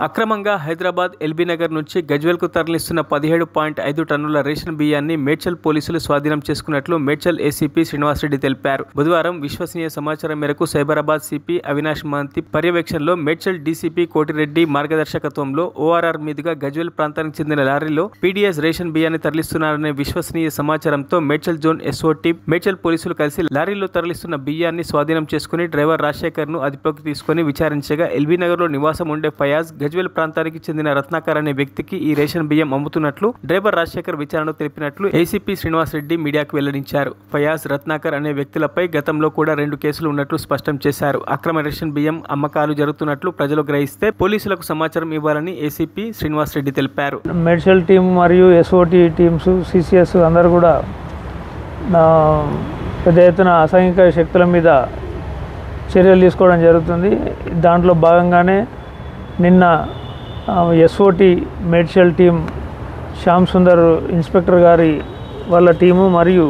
అక్రమంగా హైదరాబాద్ ఎల్బీ నగర్ నుంచి గజ్వేల్కు తరలిస్తున్న 17.5 టన్నుల రేషన్ బియ్యాన్ని మేడ్చల్ పోలీసులు స్వాధీనం చేసుకున్నట్లు మేడ్చల్ ఏసీపీ శ్రీనివాసరెడ్డి తెలిపారు. బుధవారం విశ్వసనీయ సమాచారం మేరకు సైబరాబాద్ సిపి అవినాష్ మహంతి పర్యవేక్షణలో మేడ్చల్ డీసీపీ కోటిరెడ్డి మార్గదర్శకత్వంలో ఓఆర్ఆర్ మీదుగా గజ్వేల్ ప్రాంతానికి చెందిన లారీలో పీడీఎస్ రేషన్ బియ్యాన్ని తరలిస్తున్నారనే విశ్వసనీయ సమాచారంతో మేడ్చల్ జోన్ ఎస్ఓటీ మేడ్చల్ పోలీసులు కలిసి లారీలో తరలిస్తున్న బియ్యాన్ని స్వాధీనం చేసుకుని డ్రైవర్ రాజశేఖర్ ను అదుపులోకి తీసుకుని విచారించగా ఎల్బీ నగర్ లో నివాసం ఉండే ఫయాజ్ గజ్వేల్ ప్రాంతానికి చెందిన రత్నాకర్ అనే వ్యక్తికి ఈ రేషన్ బియ్యం అమ్ముతున్నట్లు డ్రైవర్ రాజశేఖర్ విచారణలో తెలిపినట్లు ఏసీపీ శ్రీనివాసరెడ్డి మీడియాకు వెల్లడించారు. ఫయాజ్, రత్నాకర్ అనే వ్యక్తులపై గతంలో కూడా 2 కేసులు ఉన్నట్లు స్పష్టం చేశారు. అక్రమ రేషన్ బియ్యం అమ్మకాలు జరుగుతున్నట్లు ప్రజలు గ్రహిస్తే పోలీసులకు సమాచారం ఇవ్వాలని ఏసీపీ శ్రీనివాసరెడ్డి తెలిపారు. మెడికల్ టీం మరియు ఎస్ఓటీ టీమ్స్, సిసిఎస్ అందరూ కూడా పెద్ద ఎత్తున అసాంఘిక శక్తుల మీద చర్యలు తీసుకోవడం జరుగుతుంది. దాంట్లో భాగంగానే నిన్న SOT Medchal team Shyam Sundar inspector గారి వాళ్ళ టీము మరియు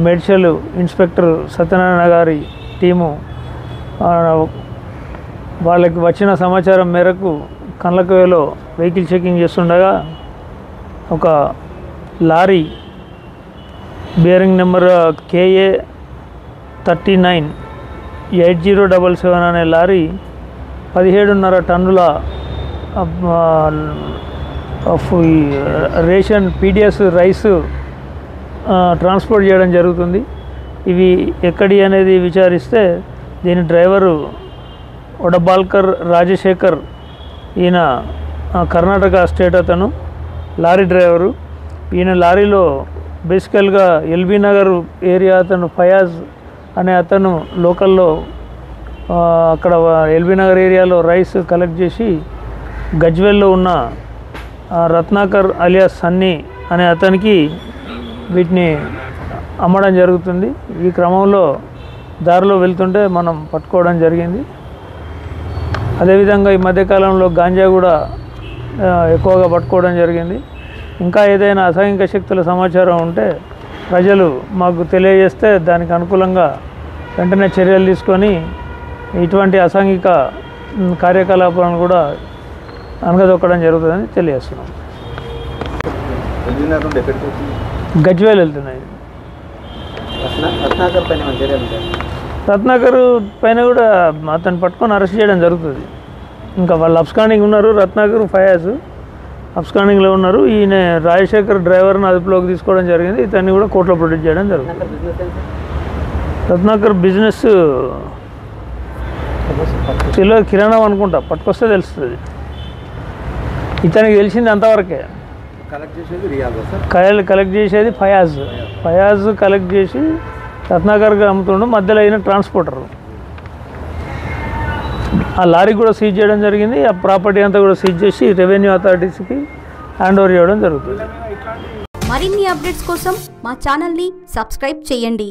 మేడ్చల్ ఇన్స్పెక్టర్ సత్యనారాయణ గారి టీము వాళ్ళకి వచ్చిన సమాచారం మేరకు కండ్లకవేలో వెహికల్ చెకింగ్ చేస్తుండగా ఒక లారీ బేరింగ్ నెంబర్ KA 39 8077 అనే లారీ 17.5 టన్నుల రేషన్ పీడిఎస్ రైస్ ట్రాన్స్పోర్ట్ చేయడం జరుగుతుంది. ఇవి ఎక్కడి అనేది విచారిస్తే దీని డ్రైవరు ఒడబాల్కర్ రాజశేఖర్, ఈయన కర్ణాటక స్టేట్ అతను, లారీ డ్రైవరు. ఈయన లారీలో బేసికల్గా ఎల్బీ నగర్ ఏరియా అతను ఫయాజ్ అనే అతను లోకల్లో అక్కడ ఎల్బీ నగర్ ఏరియాలో రైస్ కలెక్ట్ చేసి గజ్వేల్లో ఉన్న రత్నాకర్ అలియాస్ సన్నీ అనే అతనికి వీటిని అమ్మడం జరుగుతుంది. ఈ క్రమంలో దారిలో వెళ్తుంటే మనం పట్టుకోవడం జరిగింది. అదేవిధంగా ఈ మధ్యకాలంలో గాంజా కూడా ఎక్కువగా పట్టుకోవడం జరిగింది. ఇంకా ఏదైనా అసాంఘిక శక్తుల సమాచారం ఉంటే ప్రజలు మాకు తెలియజేస్తే దానికి అనుకూలంగా వెంటనే చర్యలు తీసుకొని ఇటువంటి అసాంఘిక కార్యకలాపాలను కూడా అనగదొక్కడం జరుగుతుందని తెలియజేస్తున్నాం. గజ్వేల్ వెళ్తున్నాయి. రత్నాకర్ పైన కూడా అతను పట్టుకొని అరెస్ట్ చేయడం జరుగుతుంది. ఇంకా వాళ్ళు అబ్స్కాండింగ్ ఉన్నారు. రత్నాకర్, ఫయాజ్ అబ్స్కాండింగ్లో ఉన్నారు. ఈయన రాజశేఖర్ డ్రైవర్ని అదుపులోకి తీసుకోవడం జరిగింది. ఇతన్ని కూడా కోర్టులో ప్రొడ్యూస్ చేయడం జరుగుతుంది. రత్నాకర్ బిజినెస్ కిరాణా అనుకుంటా, పట్టుకొస్తే తెలుస్తుంది. ఇతనికి తెలిసింది అంతవరకే. కలెక్ట్ చేసేది ఫయాజ్ కలెక్ట్ చేసి రత్నాకర్గా అమ్ముతుండు. మధ్యలో అయిన ట్రాన్స్పోర్టర్ ఆ లారీ కూడా సీజ్ చేయడం జరిగింది. ఆ ప్రాపర్టీ అంతా కూడా సీజ్ చేసి రెవెన్యూ అథారిటీస్కి హ్యాండ్ ఓవర్ చేయడం జరుగుతుంది. మరిన్ని అప్డేట్స్ కోసం మా ఛానల్ని సబ్స్క్రైబ్ చేయండి.